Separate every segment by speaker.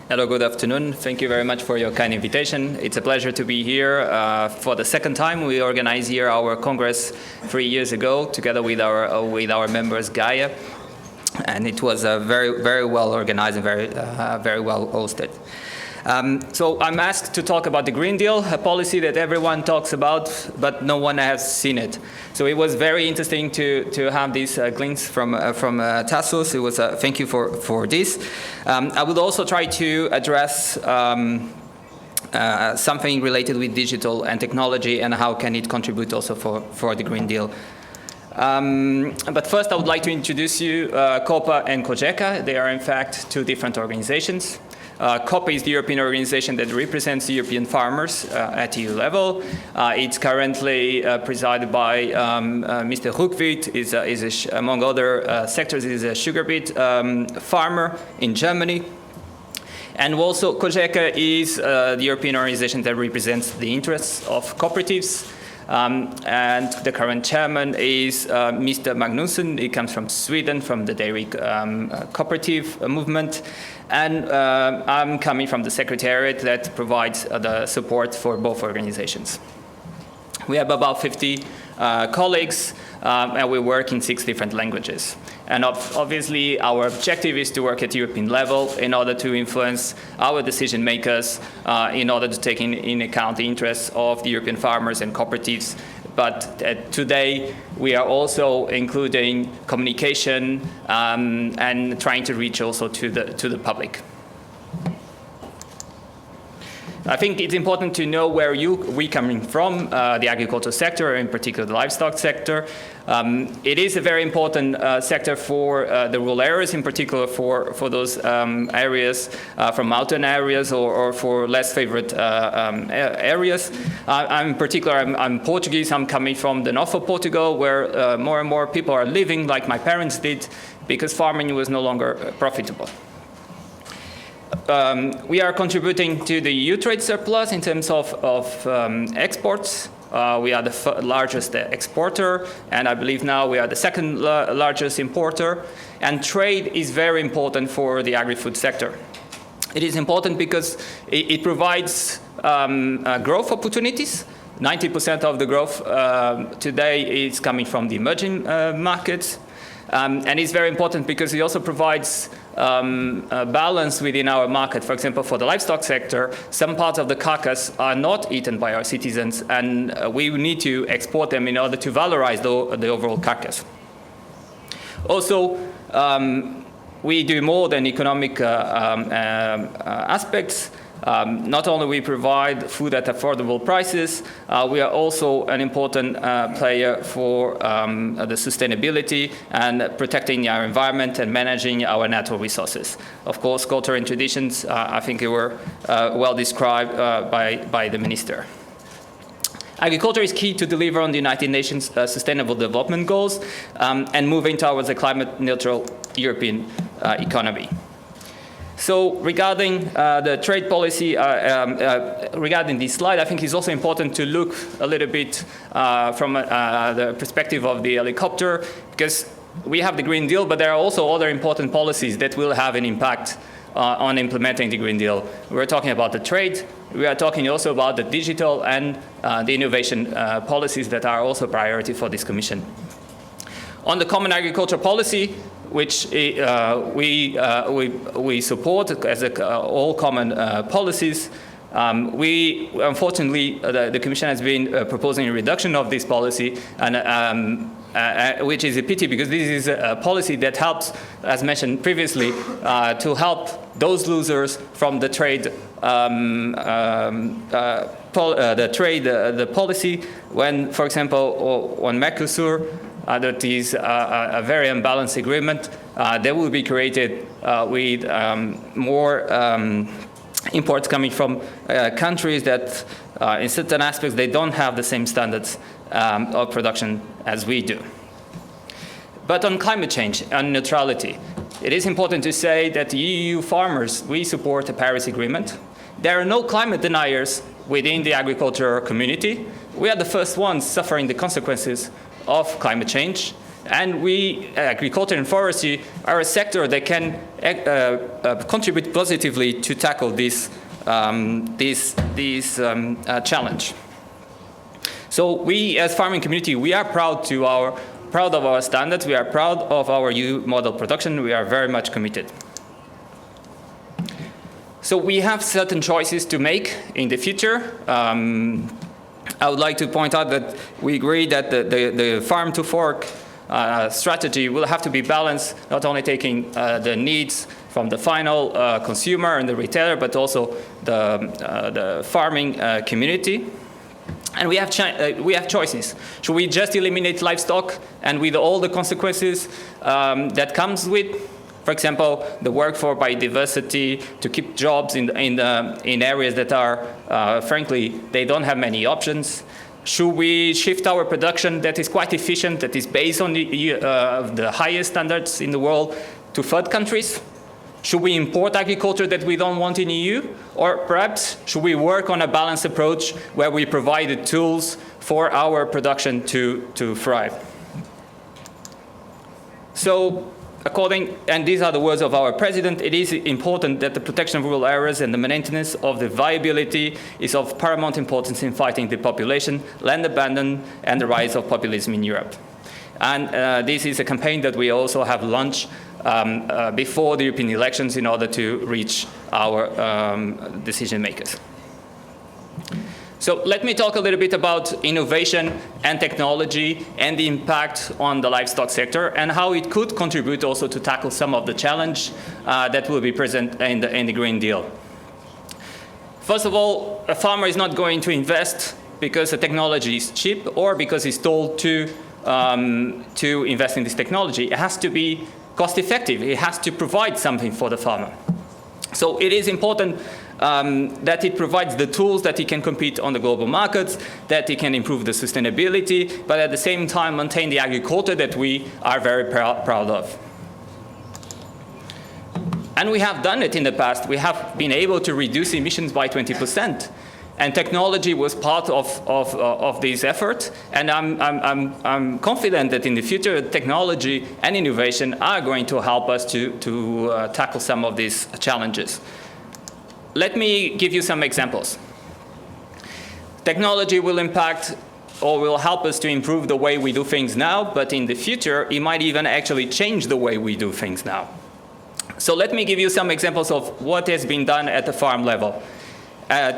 Speaker 1: Hello, good afternoon. Thank you very much for your kind invitation. It's a pleasure to be here. For the second time, we organized here our Congress 3 years ago, together with our members, Gaia. And it was very, very well organized and very well hosted. So I'm asked to talk about the Green Deal, a policy that everyone talks about, but no one has seen it. So it was very interesting to have this glimpse from Tassos. It was thank you for this. I would also try to address something related with digital and technology and how can it contribute also for the Green Deal. But first, I would like to introduce you Copa and Cogeca. They are in fact two different organizations. Copa is the European organization that represents European farmers at EU level. It's currently presided by Mr. Rückwied, among other sectors, is a sugar beet farmer in Germany. And also Cogeca is the European organization that represents the interests of cooperatives. And the current chairman is Mr. Magnusson. He comes from Sweden, from the dairy cooperative movement. And I'm coming from the secretariat that provides the support for both organizations. We have about 50 colleagues, and we work in 6 different languages. And obviously, our objective is to work at European level in order to influence our decision makers, in order to take in account the interests of the European farmers and cooperatives. But today, we are also including communication and trying to reach also to the public. I think it's important to know where we coming from, the agricultural sector, in particular the livestock sector. It is a very important sector for the rural areas, in particular for those areas from mountain areas or for less favored areas. In particular, I'm Portuguese. I'm coming from the north of Portugal, where more and more people are living like my parents did, because farming was no longer profitable. We are contributing to the EU trade surplus in terms of exports. We are the largest exporter, and I believe now we are the second largest importer. And trade is very important for the agri-food sector. It is important because it provides growth opportunities. 90% of the growth today is coming from the emerging markets. And it's very important because it also provides a balance within our market. For example, for the livestock sector, some parts of the carcass are not eaten by our citizens, and we need to export them in order to valorize the overall carcass. Also, we do more than economic aspects. Not only we provide food at affordable prices, we are also an important player for the sustainability and protecting our environment and managing our natural resources. Of course, culture and traditions, I think they were well described by the minister. Agriculture is key to deliver on the United Nations Sustainable Development Goals and moving towards a climate-neutral European economy. So regarding the trade policy, regarding this slide, I think it's also important to look a little bit from the perspective of the helicopter, because we have the Green Deal, but there are also other important policies that will have an impact on implementing the Green Deal. We're talking about the trade. We are talking also about the digital and the innovation policies that are also a priority for this Commission. On the Common Agriculture Policy, which we support as all common policies. Unfortunately, the Commission has been proposing a reduction of this policy, and which is a pity because this is a policy that helps, as mentioned previously, to help those losers from the trade, the policy. When, for example, on Mercosur, that is a very unbalanced agreement. That will be created with more imports coming from countries that, in certain aspects, they don't have the same standards of production as we do. But on climate change and neutrality, it is important to say that the EU farmers, we support the Paris Agreement. There are no climate deniers within the agriculture community. We are the first ones suffering the consequences of climate change. And we, agriculture and forestry, are a sector that can contribute positively to tackle this challenge. So we, as farming community, we are proud of our standards. We are proud of our EU model production. We are very much committed. So we have certain choices to make in the future. I would like to point out that we agree that the farm to fork strategy will have to be balanced, not only taking the needs from the final consumer and the retailer, but also the farming community. And we have choices. Should we just eliminate livestock and with all the consequences that comes with, for example, the work for biodiversity, to keep jobs in areas that are, frankly, they don't have many options? Should we shift our production that is quite efficient, that is based on the highest standards in the world, to third countries? Should we import agriculture that we don't want in the EU? Or perhaps should we work on a balanced approach where we provide the tools for our production to thrive? So, and these are the words of our president, it is important that the protection of rural areas and the maintenance of the viability is of paramount importance in fighting depopulation, land abandon, and the rise of populism in Europe. And this is a campaign that we also have launched before the European elections in order to reach our decision makers. So let me talk a little bit about innovation and technology and the impact on the livestock sector and how it could contribute also to tackle some of the challenge that will be present in the Green Deal. First of all, a farmer is not going to invest because the technology is cheap or because he's told to invest in this technology. It has to be cost effective. It has to provide something for the farmer. So it is important that it provides the tools that he can compete on the global markets, that he can improve the sustainability, but at the same time maintain the agriculture that we are very proud of. And we have done it in the past. We have been able to reduce emissions by 20%. And technology was part of this effort. And I'm confident that in the future, technology and innovation are going to help us to tackle some of these challenges. Let me give you some examples. Technology will impact or will help us to improve the way we do things now, but in the future, it might even actually change the way we do things now. So let me give you some examples of what has been done at the farm level.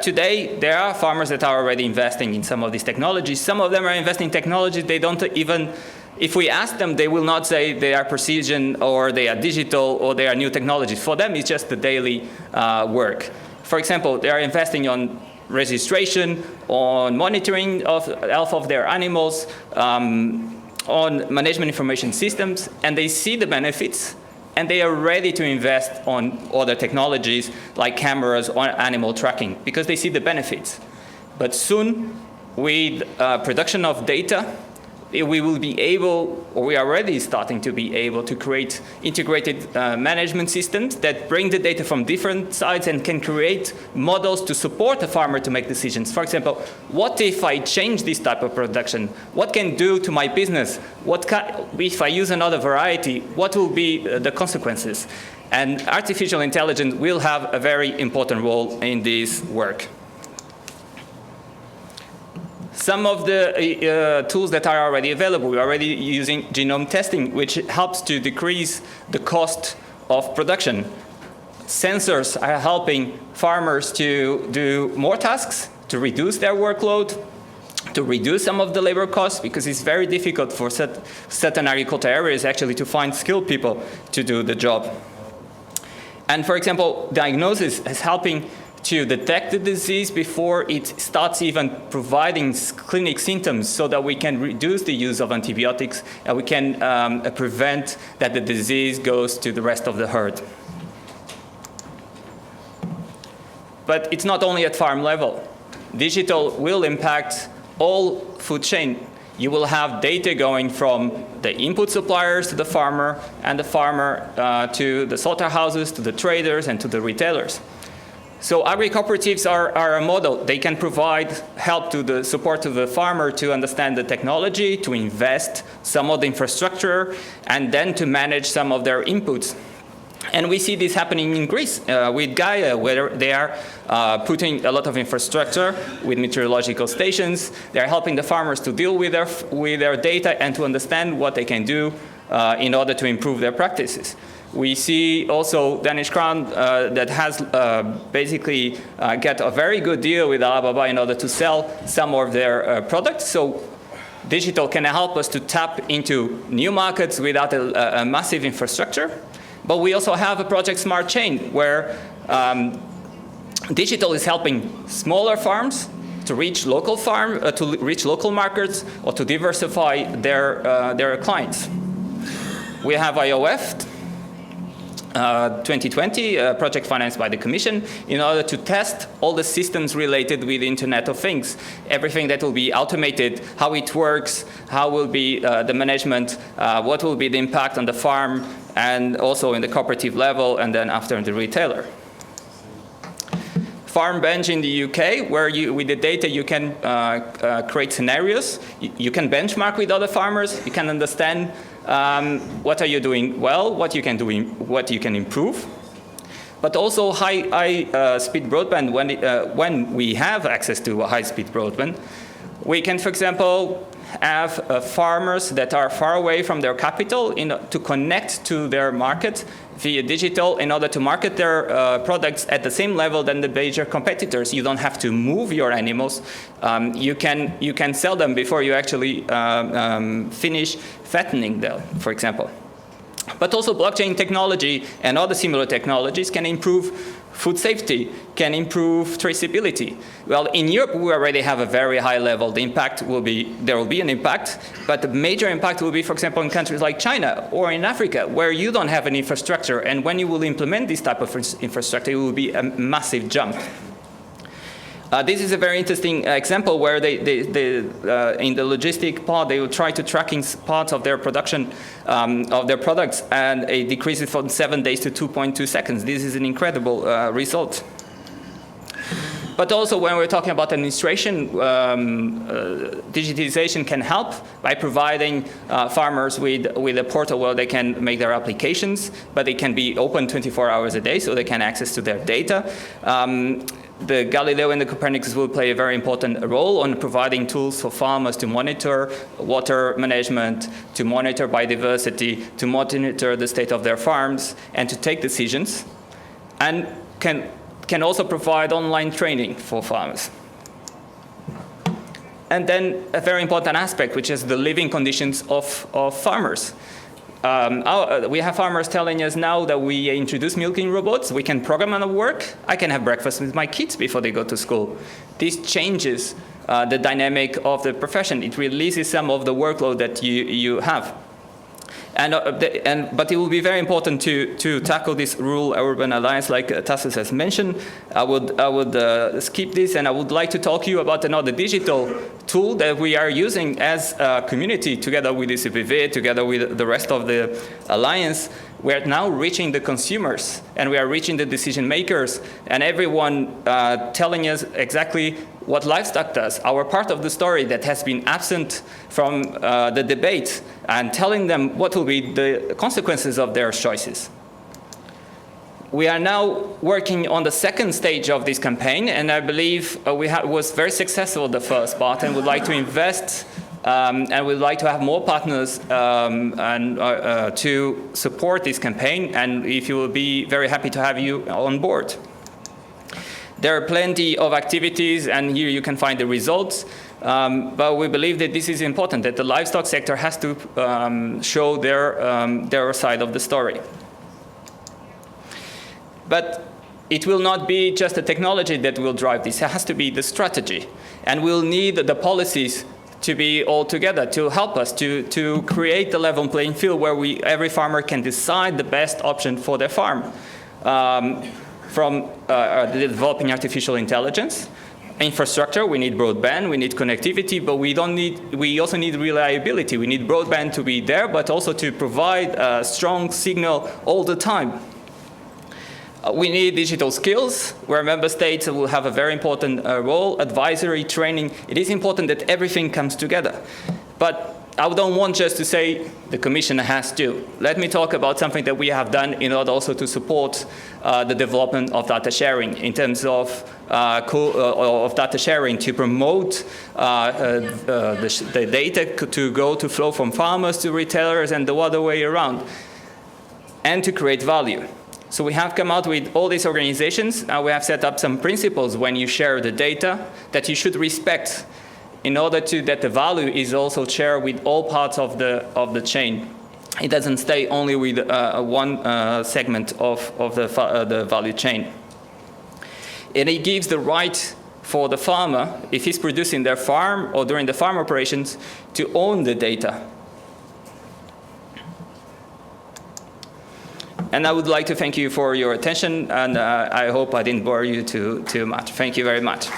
Speaker 1: Today, there are farmers that are already investing in some of these technologies. Some of them are investing in technologies they don't even, if we ask them, they will not say they are precision or they are digital or they are new technologies. For them, it's just the daily work. For example, they are investing on registration, on monitoring of health of their animals, on management information systems, and they see the benefits, and they are ready to invest on other technologies like cameras or animal tracking because they see the benefits. But soon, with production of data, we will be able, or we are already starting to be able to create integrated management systems that bring the data from different sides and can create models to support the farmer to make decisions. For example, what if I change this type of production? What can do to my business? If I use another variety, what will be the consequences? And artificial intelligence will have a very important role in this work. Some of the tools that are already available, we're already using genome testing, which helps to decrease the cost of production. Sensors are helping farmers to do more tasks, to reduce their workload, to reduce some of the labor costs, because it's very difficult for certain agricultural areas actually to find skilled people to do the job. And for example, diagnosis is helping to detect the disease before it starts even providing clinic symptoms so that we can reduce the use of antibiotics and we can prevent that the disease goes to the rest of the herd. But it's not only at farm level. Digital will impact all food chain. You will have data going from the input suppliers to the farmer, and the farmer to the slaughterhouses, to the traders, and to the retailers. So agri-cooperatives are a model. They can provide help to the support to the farmer to understand the technology, to invest some of the infrastructure, and then to manage some of their inputs. And we see this happening in Greece with Gaia, where they are putting a lot of infrastructure with meteorological stations. They're helping the farmers to deal with their data and to understand what they can do in order to improve their practices. We see also Danish Crown that has basically get a very good deal with Alibaba in order to sell some of their products. So digital can help us to tap into new markets without a massive infrastructure. But we also have a project Smart Chain, where digital is helping smaller farms to reach local local markets, or to diversify their clients. We have IOF 2020, a project financed by the Commission, in order to test all the systems related with the Internet of Things. Everything that will be automated, how it works, how will be the management, what will be the impact on the farm, and also in the cooperative level, and then after in the retailer. Farm Bench in the UK, where with the data you can create scenarios. You can benchmark with other farmers. You can understand what are you doing well, what you can improve. But also high-speed broadband. When we have access to high-speed broadband, we can, for example, have farmers that are far away from their capital to connect to their market via digital in order to market their products at the same level than the major competitors. You don't have to move your animals. You can sell them before you actually finish fattening them, for example. But also blockchain technology and other similar technologies can improve food safety, can improve traceability. Well, in Europe, we already have a very high level. The impact will be, there will be an impact, but the major impact will be, for example, in countries like China or in Africa, where you don't have an infrastructure. And when you will implement this type of infrastructure, it will be a massive jump. This is a very interesting example where in the logistic part, they will try to tracking parts of their production of their products, and it decreases from 7 days to 2.2 seconds. This is an incredible result. But also when we're talking about administration, digitization can help by providing farmers with a portal where they can make their applications, but it can be open 24 hours a day so they can access to their data. The Galileo and the Copernicus will play a very important role on providing tools for farmers to monitor water management, to monitor biodiversity, to monitor the state of their farms, and to take decisions, and can also provide online training for farmers. And then a very important aspect, which is the living conditions of farmers. We have farmers telling us now that we introduce milking robots. We can program on the work. I can have breakfast with my kids before they go to school. This changes the dynamic of the profession. It releases some of the workload that you have. But it will be very important to tackle this rural-urban alliance, like Tassos has mentioned. I would skip this, and I would like to talk to you about another digital tool that we are using as a community, together with UECBV, together with the rest of the alliance. We are now reaching the consumers, and we are reaching the decision makers, and everyone telling us exactly what livestock does, our part of the story that has been absent from the debate, and telling them what will be the consequences of their choices. We are now working on the second stage of this campaign, and I believe was very successful the first part, and would like to invest and we'd like to have more partners to support this campaign, and if you will be very happy to have you on board. There are plenty of activities, and here you can find the results. But we believe that this is important, that the livestock sector has to show their side of the story. But it will not be just the technology that will drive this. It has to be the strategy. And we'll need the policies to be all together to help us to create the level playing field where every farmer can decide the best option for their farm. From developing artificial intelligence, infrastructure, we need broadband, we need connectivity, but we also need reliability. We need broadband to be there, but also to provide a strong signal all the time. We need digital skills, where member states will have a very important role, advisory, training. It is important that everything comes together. But I don't want just to say the Commission has to. Let me talk about something that we have done in order also to support the development of data sharing in terms of data sharing to promote the data to flow from farmers to retailers and the other way around, and to create value. So we have come out with all these organizations, and we have set up some principles when you share the data that you should respect in order that the value is also shared with all parts of the chain. It doesn't stay only with one segment of the value chain. And it gives the right for the farmer, if he's producing their farm or during the farm operations, to own the data. And I would like to thank you for your attention, and I hope I didn't bore you too much. Thank you very much.